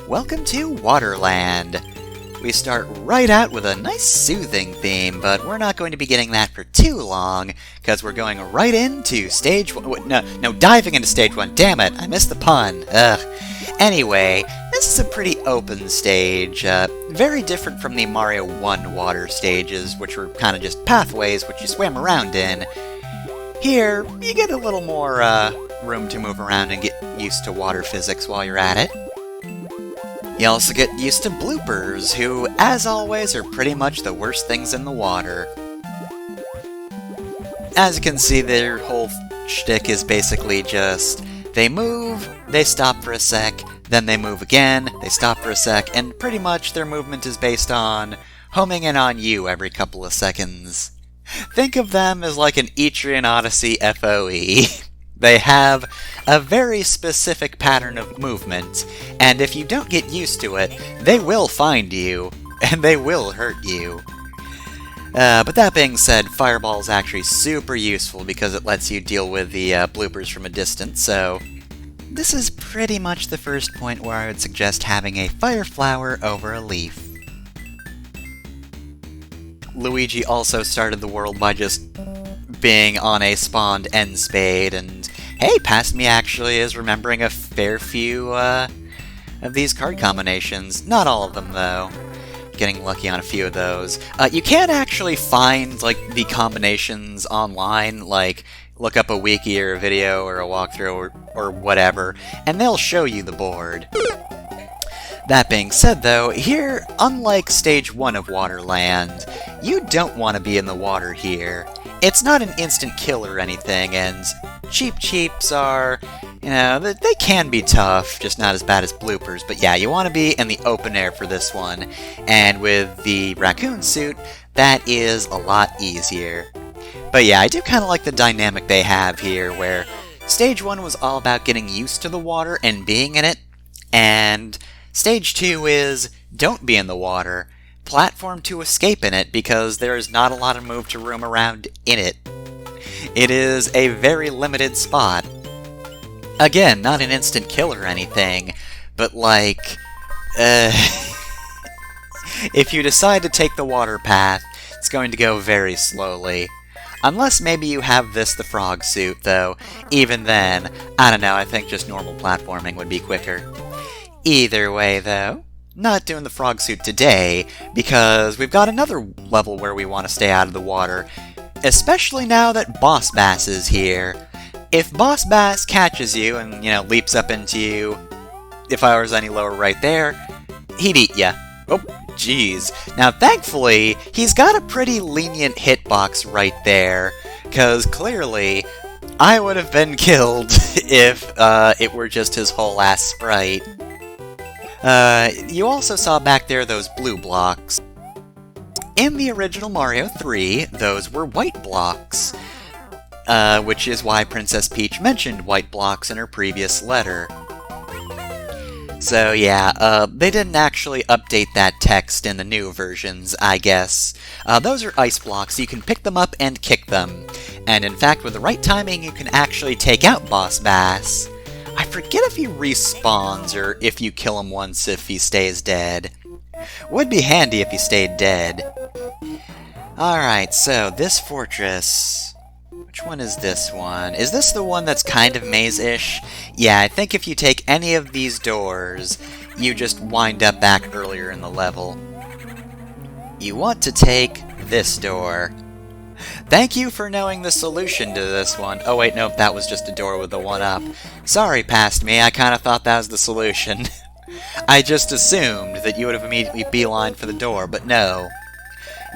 Welcome to Waterland. We start right out with a nice soothing theme, but we're not going to be getting that for too long, because we're going right into stage one. No, diving into stage one. Damn it, I missed the pun. Ugh. Anyway, this is a pretty open stage, very different from the Mario 1 water stages, which were kind of just pathways which you swam around in. Here, you get a little more room to move around and get used to water physics while you're at it. You also get used to bloopers, who, as always, are pretty much the worst things in the water. As you can see, their whole shtick is basically just, they move, they stop for a sec, then they move again, they stop for a sec, and pretty much their movement is based on homing in on you every couple of seconds. Think of them as like an Etrian Odyssey FOE. They have a very specific pattern of movement, and if you don't get used to it, they will find you, and they will hurt you. But that being said, Fireball is actually super useful because it lets you deal with the bloopers from a distance, so this is pretty much the first point where I would suggest having a fire flower over a leaf. Luigi also started the world by just being on a spawned end spade, and hey, past me actually is remembering a fair few of these card combinations. Not all of them, though. Getting lucky on a few of those. You can actually find, like, the combinations online, like, look up a wiki or a video or a walkthrough or whatever, and they'll show you the board. That being said, though, here, unlike Stage 1 of Waterland, you don't want to be in the water here. It's not an instant kill or anything, and cheeps are, you know, they can be tough, just not as bad as bloopers, but yeah, you want to be in the open air for this one, and with the raccoon suit, that is a lot easier. But yeah, I do kind of like the dynamic they have here, where Stage 1 was all about getting used to the water and being in it, and Stage 2 is, don't be in the water, platform to escape in it, because there is not a lot of move to room around in it. It is a very limited spot. Again, not an instant kill or anything, but like, if you decide to take the water path, it's going to go very slowly. Unless maybe you have the frog suit, though. Even then, I don't know, I think just normal platforming would be quicker. Either way, though, not doing the frog suit today, because we've got another level where we want to stay out of the water, especially now that Boss Bass is here. If Boss Bass catches you and, you know, leaps up into you, if I was any lower right there, he'd eat ya. Oh, jeez. Now, thankfully, he's got a pretty lenient hitbox right there, because clearly, I would have been killed if it were just his whole ass sprite. You also saw back there those blue blocks. In the original Mario 3, those were white blocks, which is why Princess Peach mentioned white blocks in her previous letter. So yeah, they didn't actually update that text in the new versions, I guess. Those are ice blocks, you can pick them up and kick them. And in fact, with the right timing, you can actually take out Boss Bass. I forget if he respawns, or if you kill him once if he stays dead. Would be handy if he stayed dead. Alright, so this fortress... Which one is this one? Is this the one that's kind of maze-ish? Yeah, I think if you take any of these doors, you just wind up back earlier in the level. You want to take this door. Thank you for knowing the solution to this one. Oh wait, no, that was just a door with the 1-up. Sorry, past me, I kind of thought that was the solution. I just assumed that you would have immediately beelined for the door, but no.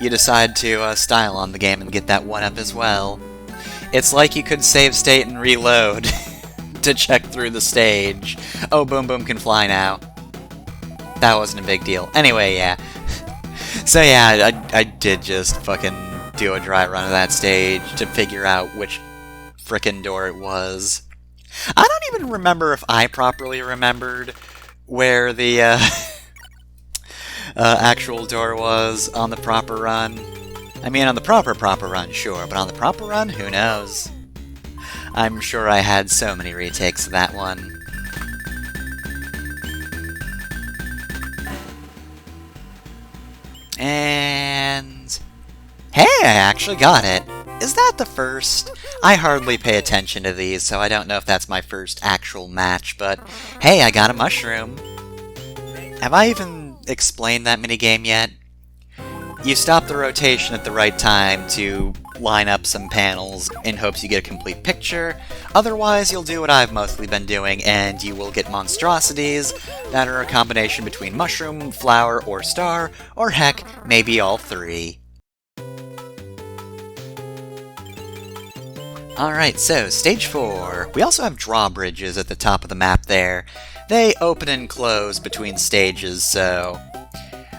You decide to style on the game and get that 1-up as well. It's like you could save state and reload to check through the stage. Oh, Boom Boom can fly now. That wasn't a big deal. Anyway, yeah. So yeah, I did just fucking do a dry run of that stage to figure out which frickin' door it was. I don't even remember if I properly remembered where the actual door was on the proper run. I mean, on the proper run, sure, but on the proper run, who knows? I'm sure I had so many retakes of that one. I actually got it. Is that the first? I hardly pay attention to these, so I don't know if that's my first actual match, but hey, I got a mushroom. Have I even explained that minigame yet? You stop the rotation at the right time to line up some panels in hopes you get a complete picture. Otherwise, you'll do what I've mostly been doing, and you will get monstrosities that are a combination between mushroom, flower, or star, or heck, maybe all three. Alright, so stage 4. We also have drawbridges at the top of the map there. They open and close between stages, so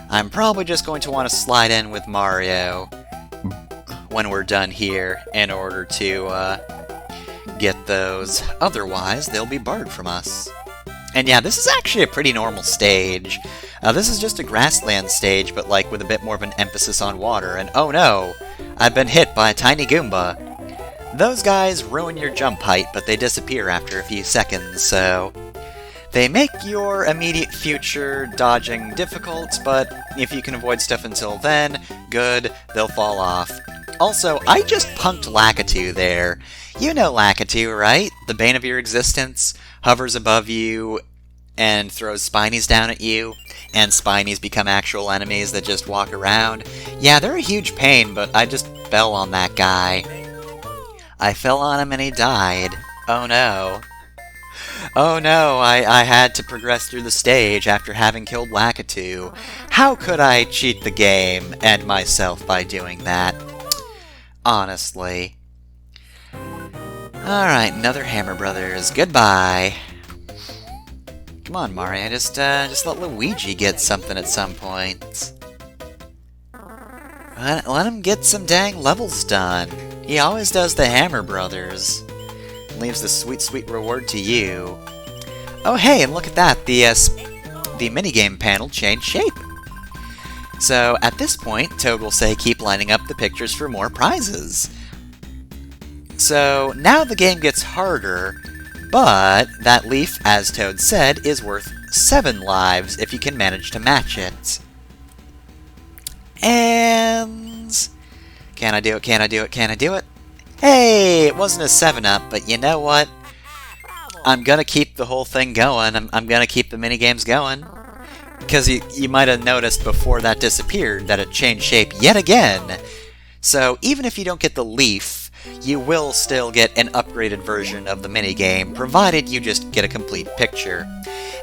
I'm probably just going to want to slide in with Mario when we're done here in order to get those. Otherwise, they'll be barred from us. And yeah, this is actually a pretty normal stage. This is just a grassland stage, but like with a bit more of an emphasis on water. And oh no, I've been hit by a tiny Goomba. Those guys ruin your jump height, but they disappear after a few seconds, so they make your immediate future dodging difficult, but if you can avoid stuff until then, good, they'll fall off. Also, I just punked Lakitu there. You know Lakitu, right? The bane of your existence, hovers above you and throws Spinies down at you, and Spinies become actual enemies that just walk around. Yeah, they're a huge pain, but I just fell on that guy. I fell on him and he died. Oh no. Oh no, I had to progress through the stage after having killed Lakitu. How could I cheat the game and myself by doing that? Honestly. Alright, another Hammer Brothers. Goodbye. Come on, Mario, just let Luigi get something at some point. Let him get some dang levels done. He always does the Hammer Brothers. Leaves the sweet, sweet reward to you. Oh hey, and look at that, the minigame panel changed shape. So, at this point, Toad will say keep lining up the pictures for more prizes. So, now the game gets harder, but that leaf, as Toad said, is worth 7 lives if you can manage to match it. And can I do it? Can I do it? Can I do it? Hey, it wasn't a 7-up, but you know what? I'm gonna keep the whole thing going. I'm gonna keep the minigames going. Because you might have noticed before that disappeared that it changed shape yet again. So even if you don't get the leaf, you will still get an upgraded version of the minigame, provided you just get a complete picture.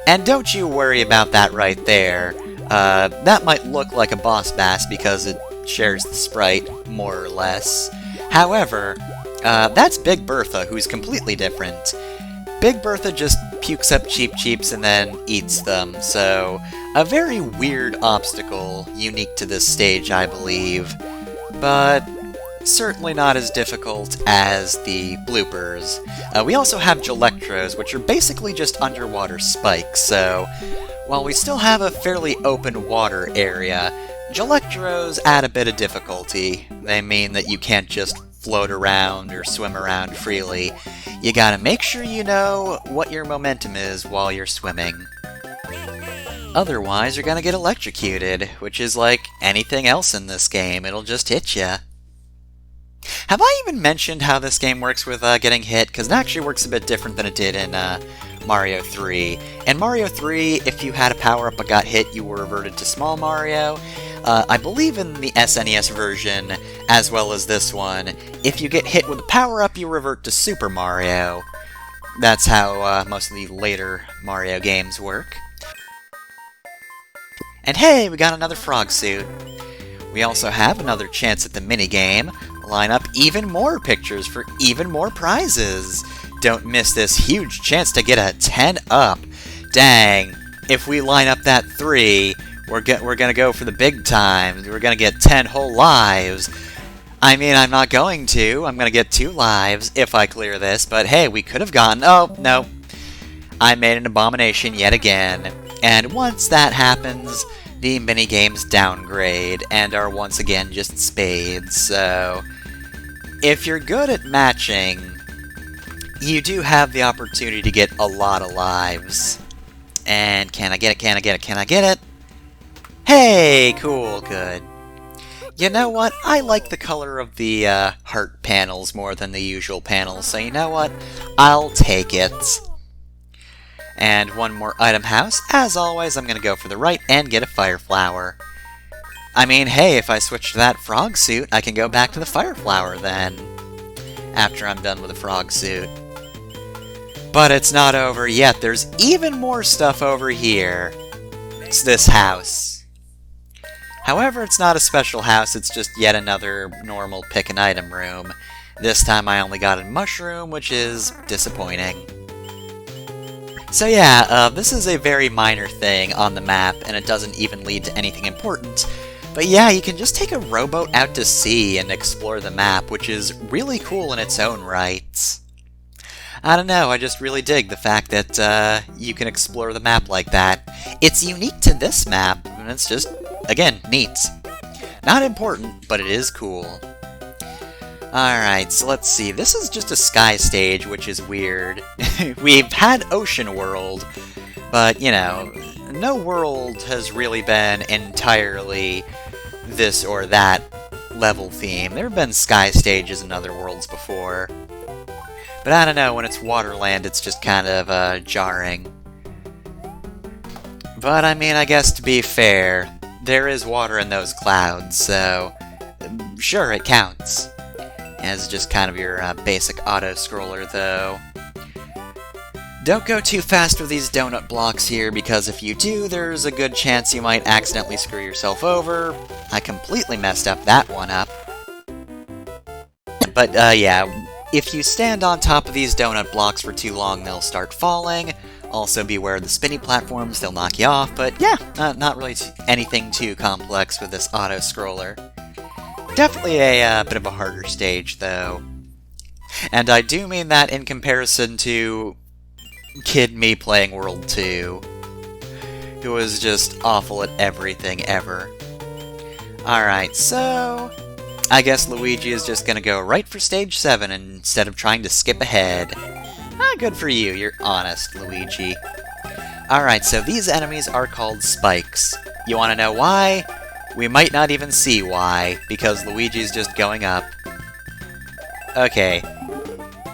And don't you worry about that right there. That might look like a boss bass because it shares the sprite, more or less. However, that's Big Bertha, who's completely different. Big Bertha just pukes up Cheep Cheeps and then eats them, so a very weird obstacle, unique to this stage, I believe. But certainly not as difficult as the bloopers. We also have Gelectros, which are basically just underwater spikes, so while we still have a fairly open water area, Gelectros add a bit of difficulty. They mean that you can't just float around or swim around freely. You gotta make sure you know what your momentum is while you're swimming. Otherwise, you're gonna get electrocuted, which is like anything else in this game, it'll just hit ya. Have I even mentioned how this game works with getting hit? Because it actually works a bit different than it did in Mario 3. In Mario 3, if you had a power-up but got hit, you were reverted to Small Mario. I believe in the SNES version, as well as this one, if you get hit with a power-up, you revert to Super Mario. That's how most of the later Mario games work. And hey, we got another frog suit. We also have another chance at the minigame. Line up even more pictures for even more prizes. Don't miss this huge chance to get a 10-up. Dang, if we line up that 3, we're gonna go for the big time. We're gonna get 10 whole lives. I mean, I'm not going to. I'm gonna get 2 lives if I clear this, but hey, we could have gone. Oh, no. I made an abomination yet again. And once that happens, the minigames downgrade and are once again just spades, so if you're good at matching, you do have the opportunity to get a lot of lives. And can I get it? Can I get it? Can I get it? Hey, cool, good. You know what? I like the color of the heart panels more than the usual panels, so you know what? I'll take it. And one more item house. As always, I'm going to go for the right and get a fire flower. I mean, hey, if I switch to that frog suit, I can go back to the fire flower then, after I'm done with the frog suit. But it's not over yet. There's even more stuff over here. It's this house. However, it's not a special house, it's just yet another normal pick an item room. This time I only got a mushroom, which is disappointing. So yeah, this is a very minor thing on the map, and it doesn't even lead to anything important. But yeah, you can just take a rowboat out to sea and explore the map, which is really cool in its own right. I don't know, I just really dig the fact that you can explore the map like that. It's unique to this map, and it's just, again, neat. Not important, but it is cool. Alright, so let's see. This is just a sky stage, which is weird. We've had Ocean World, but, you know, no world has really been entirely this or that level theme. There have been sky stages in other worlds before. But I don't know, when it's Waterland, it's just kind of jarring. But I mean, I guess to be fair, there is water in those clouds, so sure, it counts. As just kind of your basic auto-scroller, though. Don't go too fast with these donut blocks here, because if you do, there's a good chance you might accidentally screw yourself over. I completely messed up that one up. But, yeah, if you stand on top of these donut blocks for too long, they'll start falling. Also, beware of the spinny platforms, they'll knock you off. But, yeah, not really anything too complex with this auto-scroller. Definitely a bit of a harder stage, though. And I do mean that in comparison to Kid Me playing World 2, who was just awful at everything ever. Alright, so I guess Luigi is just gonna go right for stage 7 instead of trying to skip ahead. Ah, good for you, you're honest, Luigi. Alright, so these enemies are called spikes. You wanna know why? We might not even see why, because Luigi's just going up. Okay.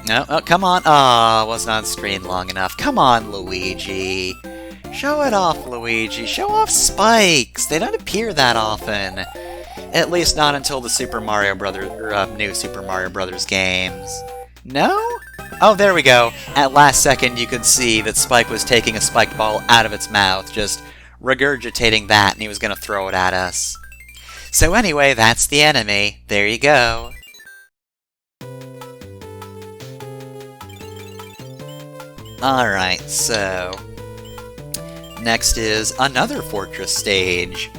No, oh, come on. Aw, wasn't on screen long enough. Come on, Luigi. Show it off, Luigi. Show off spikes. They don't appear that often. At least not until the Super Mario Brothers, or new Super Mario Brothers games. No? Oh, there we go. At last second, you could see that Spike was taking a spiked ball out of its mouth, just regurgitating that, and he was going to throw it at us. So anyway, that's the enemy. There you go. Alright, so next is another fortress stage.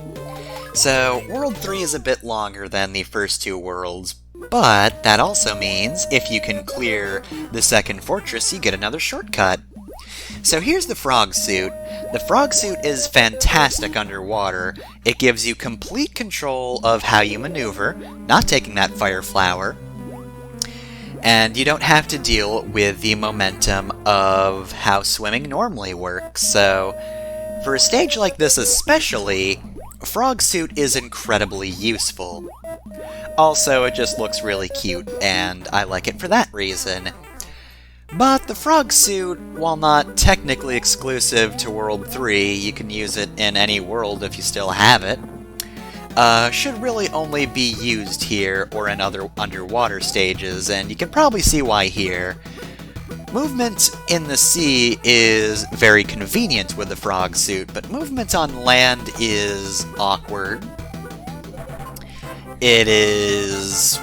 So, World 3 is a bit longer than the first two worlds, but that also means if you can clear the second fortress, you get another shortcut. So here's the frog suit. The frog suit is fantastic underwater. It gives you complete control of how you maneuver, not taking that fire flower, and you don't have to deal with the momentum of how swimming normally works. So for a stage like this especially, frog suit is incredibly useful. Also, it just looks really cute, and I like it for that reason. But the frog suit, while not technically exclusive to World 3, you can use it in any world if you still have it, should really only be used here or in other underwater stages, and you can probably see why here. Movement in the sea is very convenient with the frog suit, but movement on land is awkward. It is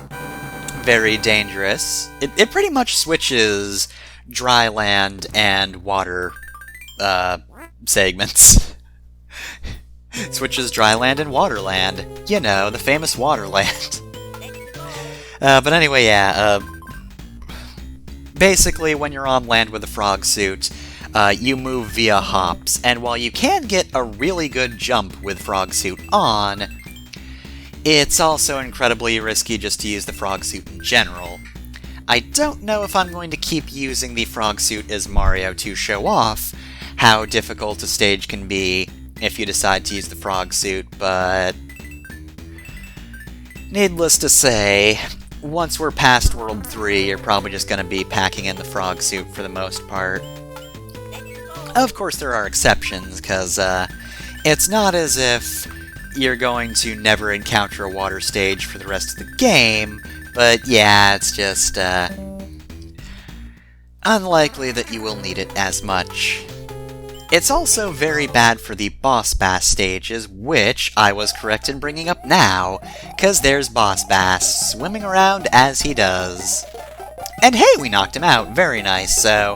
very dangerous. It pretty much switches dry land and water segments. Switches dry land and water land. You know, the famous waterland. But anyway, yeah, basically when you're on land with a frog suit, you move via hops, and while you can get a really good jump with frog suit on, it's also incredibly risky just to use the frog suit in general. I don't know if I'm going to keep using the frog suit as Mario to show off how difficult a stage can be if you decide to use the frog suit, but Needless to say, once we're past World 3, you're probably just going to be packing in the frog suit for the most part. Of course, there are exceptions, because it's not as if you're going to never encounter a water stage for the rest of the game, but yeah, it's just unlikely that you will need it as much. It's also very bad for the Boss Bass stages, which I was correct in bringing up now, because there's Boss Bass swimming around as he does. And hey, we knocked him out, very nice, so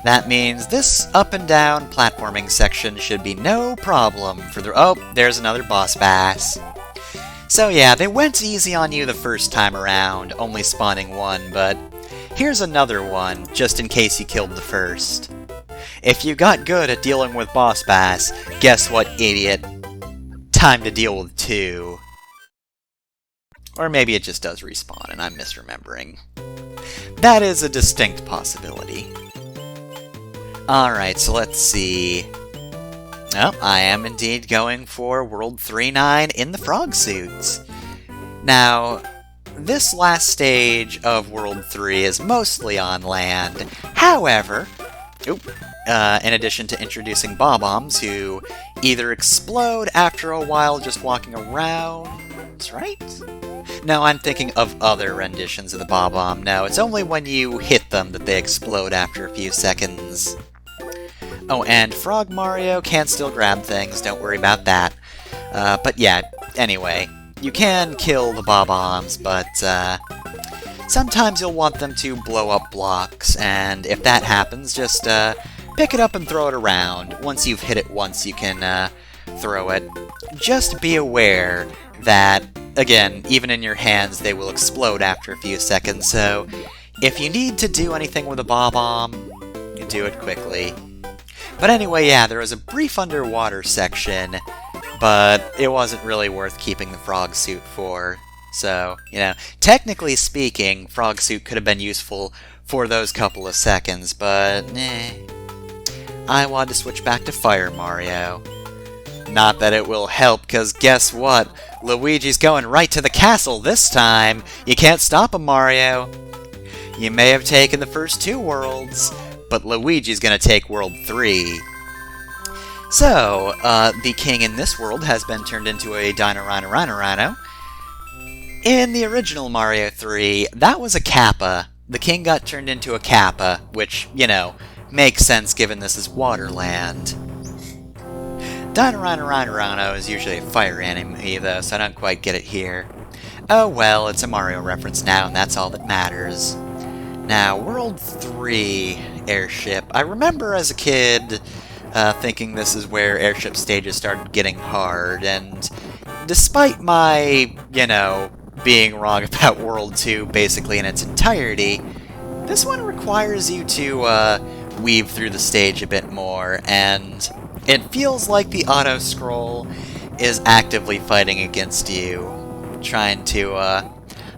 that means this up and down platforming section should be no problem for the— oh, there's another Boss Bass. So yeah, they went easy on you the first time around, only spawning one, but here's another one, just in case you killed the first. If you got good at dealing with Boss Bass, guess what, idiot? Time to deal with two. Or maybe it just does respawn and I'm misremembering. That is a distinct possibility. Alright, so let's see. Oh, I am indeed going for World 3-9 in the frog suits. Now, this last stage of World 3 is mostly on land. However, in addition to introducing Bob-ombs who either explode after a while just walking around, right? No, I'm thinking of other renditions of the Bob-omb. No, it's only when you hit them that they explode after a few seconds. Oh, and Frog Mario can still grab things, don't worry about that. But yeah, anyway, you can kill the Bob-ombs, but sometimes you'll want them to blow up blocks, and if that happens, just pick it up and throw it around. Once you've hit it once, you can throw it. Just be aware that, again, even in your hands, they will explode after a few seconds, so if you need to do anything with a Bob-omb, you do it quickly. But anyway, yeah, there was a brief underwater section, but it wasn't really worth keeping the frog suit for. So, you know, technically speaking, frog suit could have been useful for those couple of seconds, but I wanted to switch back to Fire Mario. Not that it will help, because guess what? Luigi's going right to the castle this time! You can't stop him, Mario! You may have taken the first two worlds, but Luigi's gonna take World 3. So, the king in this world has been turned into a Dino-Rhino-Rhino-Rhino. In the original Mario 3, that was a Kappa. The king got turned into a Kappa, which, you know, makes sense given this is Waterland. Dino-Rhino-Rhino-Rhino is usually a fire enemy, though, so I don't quite get it here. Oh well, it's a Mario reference now, and that's all that matters. Now, World 3 Airship. I remember as a kid thinking this is where Airship stages started getting hard, and despite my, you know, being wrong about World 2 basically in its entirety, this one requires you to weave through the stage a bit more, and it feels like the auto-scroll is actively fighting against you, trying to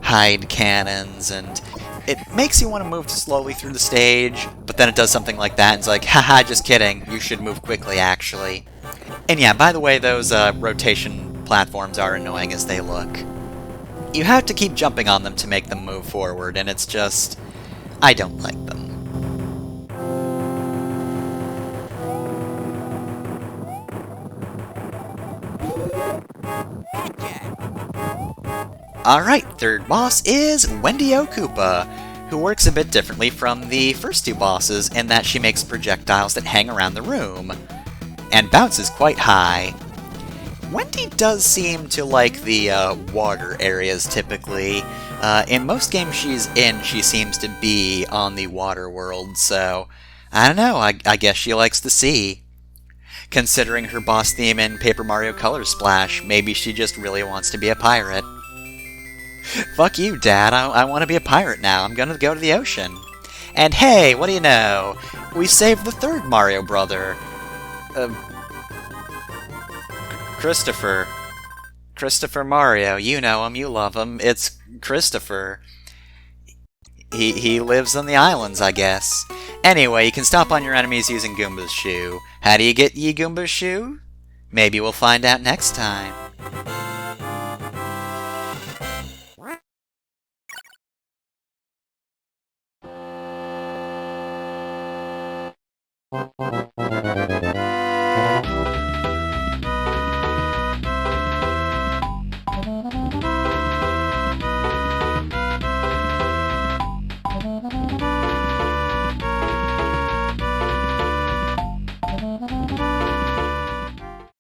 hide cannons, and it makes you want to move slowly through the stage, but then it does something like that, and it's like, haha, just kidding, you should move quickly, actually. And yeah, by the way, those rotation platforms are annoying as they look. You have to keep jumping on them to make them move forward, and it's just— I don't like them. Alright, third boss is Wendy O'cooper, who works a bit differently from the first two bosses in that she makes projectiles that hang around the room, and bounces quite high. Wendy does seem to like the water areas typically. In most games she's in, she seems to be on the water world, so I don't know, I guess she likes the sea. Considering her boss theme in Paper Mario Color Splash, maybe she just really wants to be a pirate. Fuck you, Dad, I want to be a pirate now, I'm gonna go to the ocean. And hey, what do you know? We saved the third Mario brother. Christopher Mario, you know him, you love him, it's Christopher. He lives on the islands, I guess. Anyway, you can stop on your enemies using Goomba's shoe. How do you get Ye Goomba's shoe? Maybe we'll find out next time.